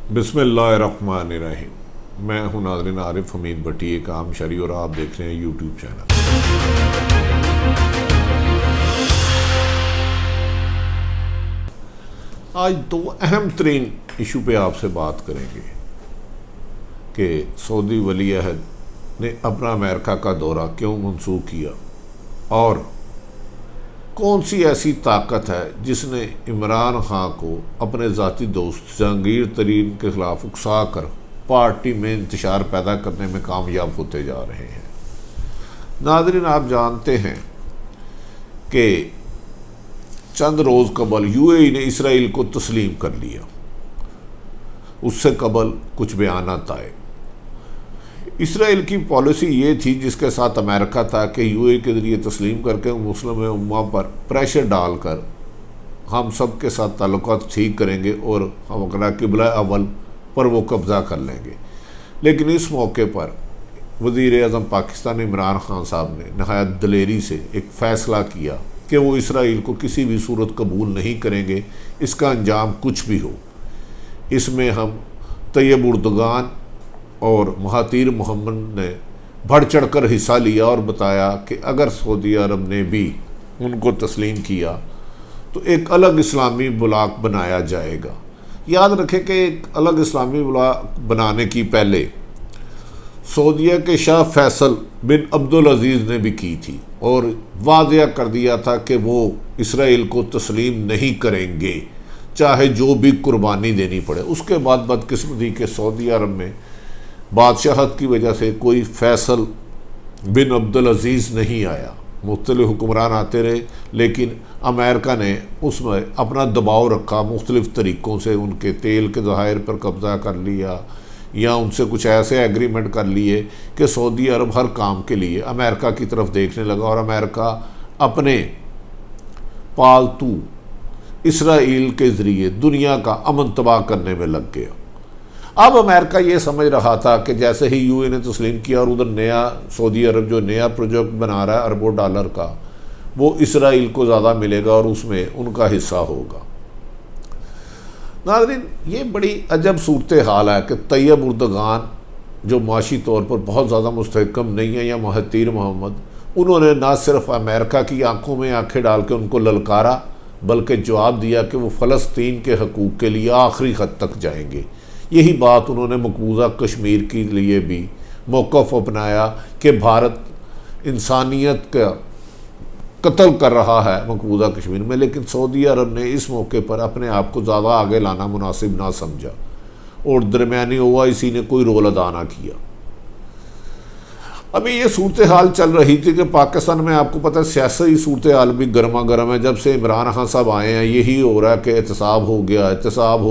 बिस्मिल्लाहिर्रहमानिर्रहीम। मैं हूं नाज़रीन आरिफ हमीद भट्टी, एक आम शहरी, और आप देख रहे हैं यूट्यूब चैनल। आज दो अहम तरीन इशू पे आपसे बात करेंगे कि सऊदी वली अहद ने अपना अमेरिका का दौरा क्यों मनसूख किया और कौन सी ऐसी ताकत है जिसने इमरान खान को अपने ज़ाती दोस्त जहांगीर तरीन के ख़िलाफ़ उकसा कर पार्टी में इंतशार पैदा करने में कामयाब होते जा रहे हैं। नाज़रीन, आप जानते हैं कि चंद रोज़ कबल यूएई ने इसराइल को तस्लीम कर लिया। उससे कबल कुछ बयानात आए। इसराइल की पॉलिसी ये थी जिसके साथ अमेरिका था कि यूएई के ज़रिए तस्लीम करके मुस्लिम उम्मा पर प्रेशर डालकर हम सब के साथ ताल्लुकात ठीक करेंगे और हम अगला किबला अव्वल पर वो कब्ज़ा कर लेंगे। लेकिन इस मौके पर वज़ीर-ए-आज़म पाकिस्तान इमरान खान साहब ने नहायत दलेरी से एक फ़ैसला किया कि वो इसराइल को किसी भी सूरत कबूल नहीं करेंगे, इसका अंजाम कुछ भी हो। इसमें हम तैयब उर्दगान और महातीर मोहम्मद ने बढ़ चढ़ कर हिस्सा लिया और बताया कि अगर सऊदी अरब ने भी उनको तस्लीम किया तो एक अलग इस्लामी ब्लॉक बनाया जाएगा। याद रखें कि एक अलग इस्लामी ब्लॉक बनाने की पहले सऊदीया के शाह फैसल बिन अब्दुल अजीज़ ने भी की थी और वाज़िया कर दिया था कि वो इसराइल को तस्लीम नहीं करेंगे, चाहे जो भी कुर्बानी देनी पड़े। उसके बाद बदकिस्मती के सऊदी अरब में बादशाहत की वजह से कोई फैसल बिन अब्दुल अजीज़ नहीं आया। मुख्तलिफ हुक्मरान आते रहे, लेकिन अमेरिका ने उसमें अपना दबाव रखा, मुख्तलिफ़ तरीक़ों से उनके तेल के ज़खायर पर कब्ज़ा कर लिया या उनसे कुछ ऐसे एग्रीमेंट कर लिए कि सऊदी अरब हर काम के लिए अमेरिका की तरफ देखने लगा और अमेरिका अपने पालतू इसराइल के ज़रिए दुनिया का अमन तबाह करने में लग गया। अब अमेरिका ये समझ रहा था कि जैसे ही यूएई ने तस्लीम किया और उधर नया सऊदी अरब जो नया प्रोजेक्ट बना रहा है अरबों डॉलर का, वो इसराइल को ज़्यादा मिलेगा और उसमें उनका हिस्सा होगा। नाज़रीन, ये बड़ी अजब सूरत हाल है कि तैयब उर्दगान जो माशी तौर पर बहुत ज़्यादा मुस्तहकम नहीं है, या महातीर मोहम्मद, उन्होंने ना सिर्फ अमेरिका की आंखों में आंखें डाल के उनको ललकारा, बल्कि जवाब दिया कि वो फ़लस्तीन के हकूक़ के लिए आखिरी हद तक जाएंगे। यही बात उन्होंने मकबूजा कश्मीर के लिए भी मौक़िफ़ अपनाया कि भारत इंसानियत का कत्ल कर रहा है मकबूजा कश्मीर में। लेकिन सऊदी अरब ने इस मौके पर अपने आप को ज़्यादा आगे लाना मुनासिब ना समझा और दरमियानी ओआईसी ने कोई रोल अदा ना किया। अभी ये सूरत हाल चल रही थी कि पाकिस्तान में, आपको पता है, सियासी सूरत हाल भी गर्मा गर्म है। जब से इमरान खान साहब आए हैं यही हो रहा है कि एहतसाब हो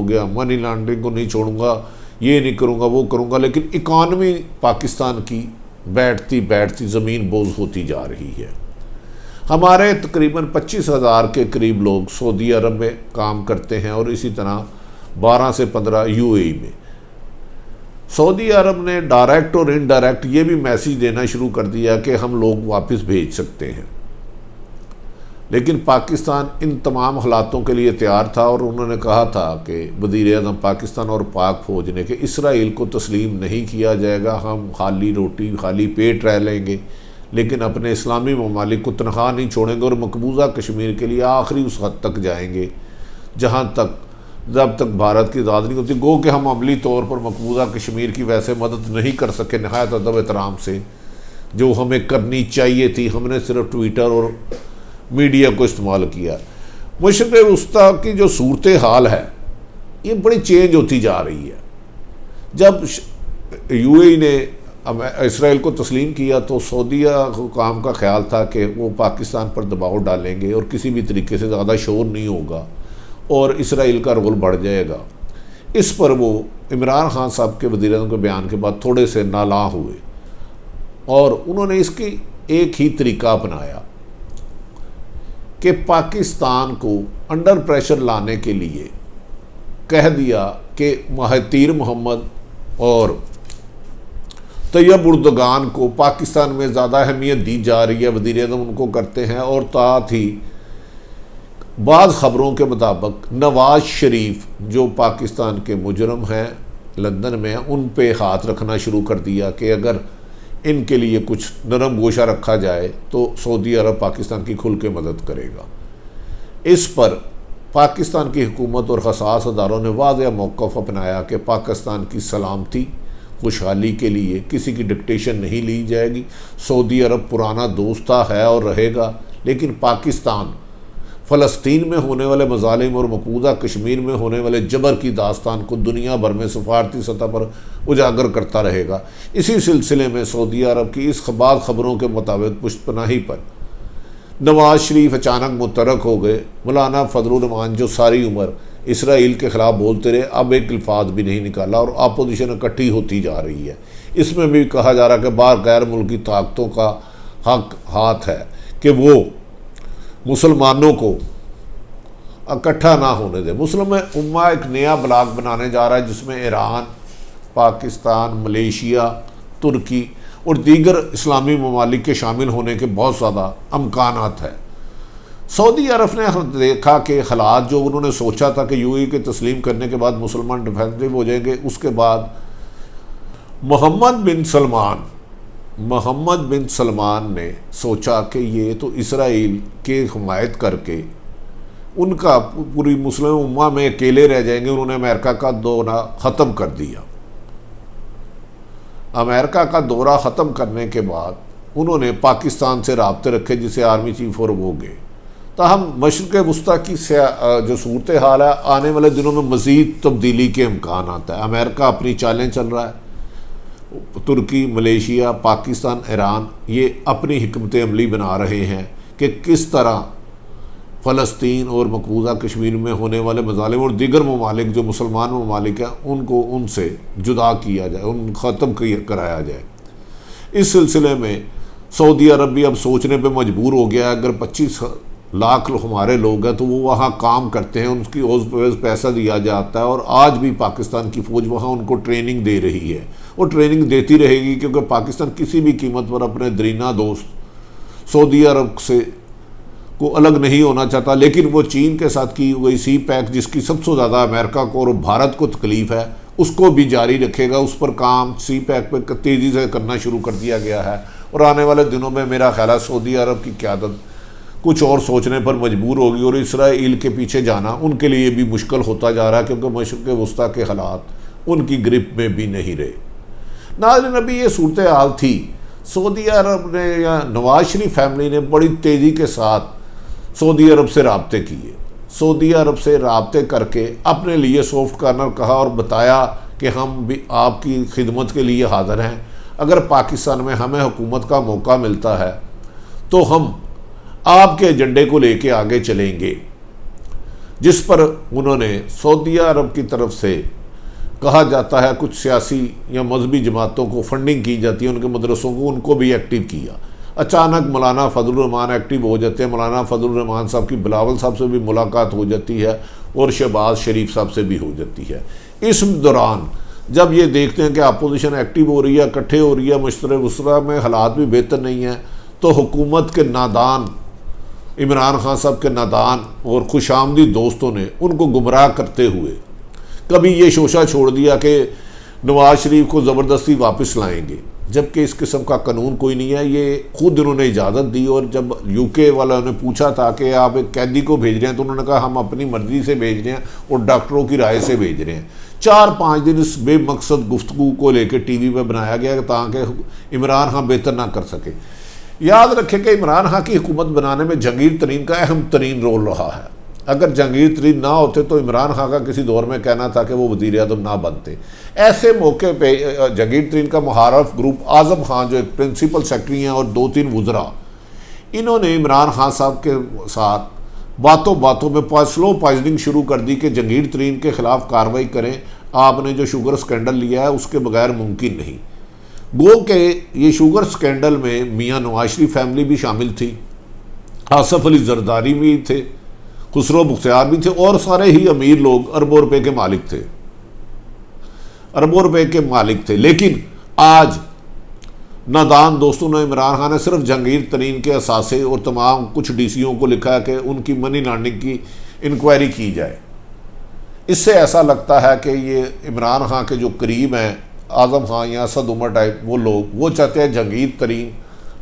गया, मनी लॉन्ड्रिंग को नहीं छोड़ूंगा, ये नहीं करूँगा, वो करूँगा। लेकिन इकानमी पाकिस्तान की बैठती बैठती ज़मीन बोझ होती जा रही है। हमारे तकरीबन 25,000 के करीब लोग सऊदी अरब में काम करते हैं और इसी तरह 12 से 15 यूएई में। सऊदी अरब ने डायरेक्ट और इनडायरेक्ट ये भी मैसेज देना शुरू कर दिया कि हम लोग वापस भेज सकते हैं। लेकिन पाकिस्तान इन तमाम हालातों के लिए तैयार था और उन्होंने कहा था कि वज़ीर-ए-आज़म पाकिस्तान और पाक फ़ौज ने कि इसराइल को तस्लीम नहीं किया जाएगा, हम खाली रोटी खाली पेट रह लेंगे, लेकिन अपने इस्लामी ममालिक को तनख्वाह नहीं छोड़ेंगे और मकबूजा कश्मीर के लिए आखिरी उस हद तक जाएंगे जब तक भारत की आज़ादी नहीं होती। गो कि हम अमली तौर पर मकबूजा कश्मीर की वैसे मदद नहीं कर सके नहायत अदब एहतराम से, जो हमें करनी चाहिए थी। हमने सिर्फ ट्विटर और मीडिया को इस्तेमाल किया। मशरिक़ वस्ता की जो सूरत हाल है ये बड़ी चेंज होती जा रही है। जब यूएई ने इसराइल को तस्लीम किया तो सऊदीया हुकाम का ख्याल था कि वो पाकिस्तान पर दबाव डालेंगे और किसी भी तरीके से ज़्यादा शोर नहीं होगा और इसराइल का रोल बढ़ जाएगा। इस पर वो इमरान खान साहब के वज़ीर-ए-आज़म के बयान के बाद थोड़े से नाला हुए और उन्होंने इसकी एक ही तरीका अपनाया कि पाकिस्तान को अंडर प्रेशर लाने के लिए कह दिया कि महातीर मोहम्मद और तैयब उर्दगान को पाकिस्तान में ज़्यादा अहमियत दी जा रही है, वज़ीर-ए-आज़म उनको करते हैं और साथ ही बाज़ ख़बरों के मुताबिक नवाज शरीफ जो पाकिस्तान के मुजरम हैं लंदन में, उन पे हाथ रखना शुरू कर दिया कि अगर इनके लिए कुछ नरम गोशा रखा जाए तो सऊदी अरब पाकिस्तान की खुल के मदद करेगा। इस पर पाकिस्तान की हुकूमत और हसास अदारों ने वाज़ेह मौक़िफ़ अपनाया कि पाकिस्तान की सलामती खुशहाली के लिए किसी की डिक्टेशन नहीं ली जाएगी। सऊदी अरब पुराना दोस्त है और रहेगा, लेकिन पाकिस्तान फ़लस्तीन में होने वाले मज़ालिम और मकबूजा कश्मीर में होने वाले जबर की दास्तान को दुनिया भर में सफारती सतह पर उजागर करता रहेगा। इसी सिलसिले में सऊदी अरब की इस बाज़ ख़बरों के मुताबिक पुश्तपनाही पर नवाज शरीफ अचानक मुतरक हो गए। मौलाना फजलुर रहमान जो सारी उम्र इसराइल के ख़िलाफ़ बोलते रहे, अब एक अल्फाज भी नहीं निकाला और अपोजिशन इकट्ठी होती जा रही है। इसमें भी कहा जा रहा है कि बाहर गैर मुल्की ताकतों का हक हाथ है कि वो मुसलमानों को इकट्ठा ना होने दे। मुस्लिम उम्मा एक नया ब्लॉक बनाने जा रहा है जिसमें ईरान, पाकिस्तान, मलेशिया, तुर्की और दीगर इस्लामी ममालिक के शामिल होने के बहुत ज़्यादा अमकानात है। सऊदी अरब ने देखा कि हालात जो उन्होंने सोचा था कि यूएई के तस्लीम करने के बाद मुसलमान डिफेंसिव हो जाएंगे, उसके बाद मोहम्मद बिन सलमान ने सोचा कि ये तो इसराइल के हमायत करके उनका पूरी मुस्लिम उम्मा में अकेले रह जाएंगे। उन्होंने अमेरिका का दौरा ख़त्म कर दिया। अमेरिका का दौरा ख़त्म करने के बाद उन्होंने पाकिस्तान से राब्ते रखे, जिसे आर्मी चीफ और वो गए। ताहम मशरिक़ वस्ता की जो सूरत हाल है, आने वाले दिनों में मज़ीद तब्दीली के इम्कान आता है। अमेरिका अपनी चालें चल रहा है, तुर्की, मलेशिया, पाकिस्तान, ईरान ये अपनी हिकमत अमली बना रहे हैं कि किस तरह फ़लस्तीन और मकबूजा कश्मीर में होने वाले मज़ालिम और दीगर ममालिक जो मुसलमान ममालिक हैं उनको उनसे जुदा किया जाए, उन ख़त्म कराया जाए। इस सिलसिले में सऊदी अरब भी अब सोचने पे मजबूर हो गया है। अगर 25 लाख हमारे लोग हैं तो वो वहाँ काम करते हैं, उनकी ओज़ पैसा दिया जाता है और आज भी पाकिस्तान की फ़ौज वहाँ उनको ट्रेनिंग दे रही है और ट्रेनिंग देती रहेगी, क्योंकि पाकिस्तान किसी भी कीमत पर अपने दरीना दोस्त सऊदी अरब से को अलग नहीं होना चाहता। लेकिन वो चीन के साथ की गई सी पैक, जिसकी सबसे ज़्यादा अमेरिका को और भारत को तकलीफ़ है, उसको भी जारी रखेगा। उस पर काम सी पैक पर तेज़ी से करना शुरू कर दिया गया है और आने वाले दिनों में मेरा ख्याल है सऊदी अरब की क़यादत कुछ और सोचने पर मजबूर होगी और इसराइल के पीछे जाना उनके लिए भी मुश्किल होता जा रहा है, क्योंकि मशरिक़ वस्ता के हालात उनकी ग्रिप में भी नहीं रहे। नाज़रीन, अभी ये सूरत हाल थी। सऊदी अरब ने या नवाज शरीफ फैमिली ने बड़ी तेज़ी के साथ सऊदी अरब से राब्ते किए। सऊदी अरब से राब्ते करके अपने लिए सॉफ्ट कॉर्नर कहा और बताया कि हम भी आपकी खिदमत के लिए हाज़िर हैं। अगर पाकिस्तान में हमें हुकूमत का मौका मिलता है तो हम आपके एजेंडे को लेके आगे चलेंगे। जिस पर उन्होंने सऊदी अरब की तरफ से कहा जाता है कुछ सियासी या मजहबी जमातों को फंडिंग की जाती है, उनके मदरसों को, उनको भी एक्टिव किया। अचानक मौलाना फजलुर रहमान एक्टिव हो जाते हैं। मौलाना फजलुर रहमान साहब की बिलावल साहब से भी मुलाकात हो जाती है और शहबाज शरीफ साहब से भी हो जाती है। इस दौरान जब ये देखते हैं कि अपोजिशन एक्टिव हो रही है, इकट्ठे हो रही है, मशरिक़ वस्ता में हालात भी बेहतर नहीं हैं, तो हुकूमत के नादान इमरान खान साहब के नादान और खुशामदी दोस्तों ने उनको गुमराह करते हुए कभी ये शोशा छोड़ दिया कि नवाज शरीफ को ज़बरदस्ती वापस लाएंगे, जबकि इस किस्म का कानून कोई नहीं है। ये खुद इन्होंने इजाज़त दी और जब यूके वालों ने पूछा था कि आप एक कैदी को भेज रहे हैं तो उन्होंने कहा हम अपनी मर्ज़ी से भेज रहे हैं और डॉक्टरों की राय से भेज रहे हैं। 4-5 दिन इस बेमकसद गुफ्तगू को लेकर टीवी में बनाया गया ताकि इमरान खान बेहतर ना कर सके। याद रखें कि इमरान खान की हुकूमत बनाने में जहांगीर तरीन का अहम तरीन रोल रहा है। अगर जहांगीर तरीन ना होते तो इमरान खान का किसी दौर में कहना था कि वो वज़ीर आज़म ना बनते। ऐसे मौके पे जहांगीर तरीन का मुहारफ ग्रुप आज़म खान जो एक प्रिंसिपल सेक्रेटरी हैं और 2-3 वज़रा, इन्होंने इमरान खान साहब के साथ बातों बातों में स्लो पॉइजनिंग शुरू कर दी कि जहांगीर तरीन के ख़िलाफ़ कार्रवाई करें, आपने जो शुगर स्कैंडल लिया है उसके बगैर मुमकिन नहीं। गो के ये शुगर स्कैंडल में मियाँ नवाज शरीफ फैमिली भी शामिल थी, आसफ अली जरदारी भी थे, खुसरो मुख्तियार भी थे और सारे ही अमीर लोग अरबों रुपए के मालिक थे, अरबों रुपए के मालिक थे। लेकिन आज नादान दोस्तों ने इमरान खान ने सिर्फ जहांगीर तरीन के असासे और तमाम कुछ डीसीओ को लिखा है कि उनकी मनी लॉन्ड्रिंग की इंक्वायरी की जाए। इससे ऐसा लगता है कि ये इमरान खान के जो करीब हैं, आज़म खान या असद उमर टाइप वो लोग, वो चाहते हैं जहांगीर तरीन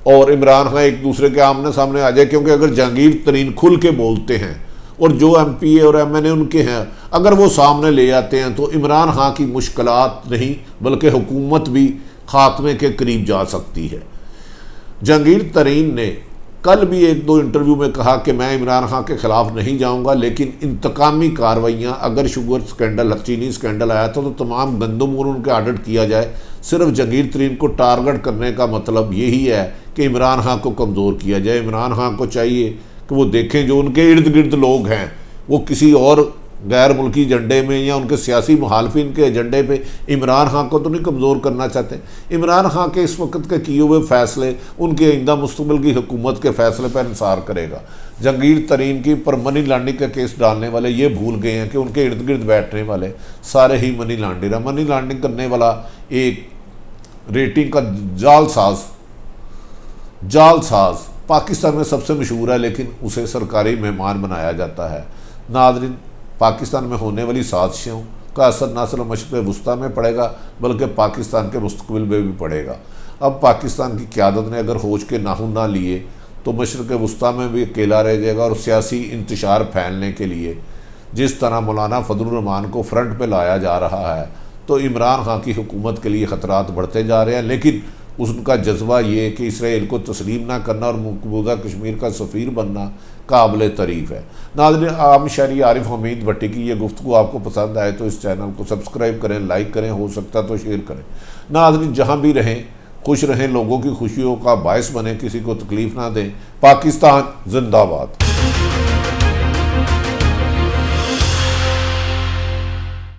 और इमरान खान एक दूसरे के आमने सामने आ जाए, क्योंकि अगर जहांगीर तरीन खुल के बोलते हैं और जो एमपीए और एमएनए उनके हैं अगर वो सामने ले आते हैं तो इमरान खान की मुश्किलात नहीं बल्कि हुकूमत भी खात्मे के करीब जा सकती है। जहांगीर तरीन ने कल भी एक दो इंटरव्यू में कहा कि मैं इमरान खान के ख़िलाफ़ नहीं जाऊंगा, लेकिन इंतकामी कार्रवाइयाँ, अगर शुगर स्कैंडल, चीनी स्कैंडल आया था तो तमाम गंदम और उनके ऑडिट किया जाए। सिर्फ जहांगीर तरीन को टारगेट करने का मतलब यही है कि इमरान खान को कमज़ोर किया जाए। इमरान खान को चाहिए कि वो देखें जो उनके इर्द गिर्द लोग हैं वो किसी और गैर मुल्की एजेंडे में या उनके सियासी मुखालफिन के एजेंडे पे इमरान खान को तो नहीं कमज़ोर करना चाहते। इमरान खान के इस वक्त के किए हुए फैसले उनके आइंदा मुस्तकबिल की हुकूमत के फैसले पर इंसार करेगा। जहांगीर तरीन की पर मनी लॉन्ड्रिंग का केस डालने वाले ये भूल गए हैं कि उनके इर्द गिर्द बैठने वाले सारे ही मनी लॉन्ड्रिंग है। मनी लॉन्ड्रिंग करने वाला एक रेटिंग का जालसाज पाकिस्तान में सबसे मशहूर है, लेकिन उसे सरकारी मेहमान बनाया जाता है। नाज़रीन, पाकिस्तान में होने वाली साजिशों का असर न सिर्फ मशरिक़ वस्ता में पड़ेगा बल्कि पाकिस्तान के मुस्तकबिल में भी पड़ेगा। अब पाकिस्तान की क़यादत ने अगर होश के नाखून ना लिए तो मशरिक़ वस्ता में भी अकेला रह जाएगा और सियासी इंतशार फैलने के लिए जिस तरह मौलाना फजलुर रहमान को फ्रंट पे लाया जा रहा है तो इमरान खान की हुकूमत के लिए ख़तरात बढ़ते जा रहे हैं। लेकिन उनका जज्बा ये कि इसराइल को तस्लीम ना करना और मकबूजा कश्मीर का सफ़ीर बनना काबिल तारीफ़ है। नाज़रीन, आम शहरी आरिफ हमीद भट्टी की ये गुफ्तगू आपको पसंद आए तो इस चैनल को सब्सक्राइब करें, लाइक करें, हो सकता तो शेयर करें। नाज़रीन, जहाँ भी रहें खुश रहें, लोगों की खुशियों का बायस बने, किसी को तकलीफ़ ना दें। पाकिस्तान जिंदाबाद।